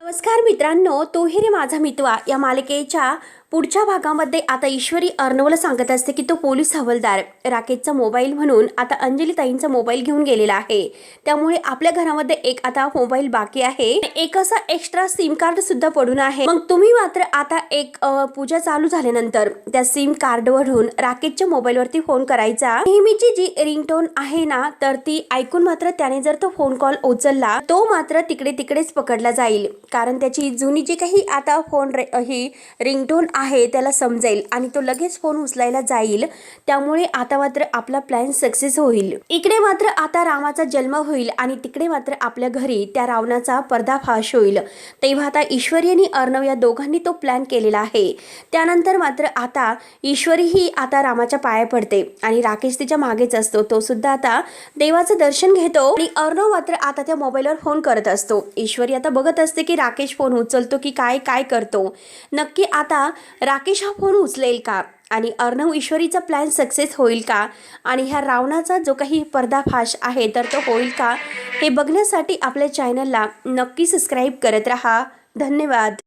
नमस्कार मित्रांनो, तोही रे माझा मितवा या मालिकेच्या पुढच्या भागामध्ये आता ईश्वरी अर्णवला सांगत असते की तो पोलीस हवालदार राकेशचा मोबाईल म्हणून आता अंजलीताईंचा मोबाईल घेऊन गेलेला आहे. त्यामुळे आपल्या घरामध्ये एक आता मोबाईल बाकी आहे, एक असा एक्स्ट्रा सिम कार्ड सुद्धा पडून आहे. मग तुम्ही मात्र आता एक पूजा चालू झाल्यानंतर त्या सिम कार्ड वरून राकेशच्या मोबाईलवरती फोन करायचा. नेहमीची जी रिंगटोन आहे ना, तर ती ऐकून मात्र त्याने जर तो फोन कॉल उचलला तो मात्र तिकडेच पकडला जाईल, कारण त्याची जुनी जी काही आता फोन ही रिंगटोन आहे त्याला समजेल आणि तो लगेच फोन उचलायला जाईल. त्यामुळे आता मात्र आपला प्लॅन सक्सेस होईल. इकडे मात्र आता रामाचा जन्म होईल आणि तिकडे मात्र आपल्या घरी त्या रावणाचा पर्दाफाश होईल. तेव्हा आता ईश्वरी आणि अर्णव या दोघांनी तो प्लॅन केलेला आहे. त्यानंतर मात्र आता ईश्वरी ही आता रामाच्या पाया पडते आणि राकेश तिच्या मागेच असतो. तो सुद्धा आता देवाचं दर्शन घेतो आणि अर्णव मात्र आता त्या मोबाईलवर फोन करत असतो. ईश्वरी आता बघत असते की राकेश फोन उचलतो की काय करतो. नक्की आता राकेश हा फोन उचलेल का आणि अर्णव ईश्वरीचा प्लॅन सक्सेस होईल का आणि ह्या रावणाचा जो काही पर्दाफाश आहे तर तो होईल का, हे बघण्यासाठी आपल्या चॅनलला नक्की सबस्क्राईब करत रहा. धन्यवाद.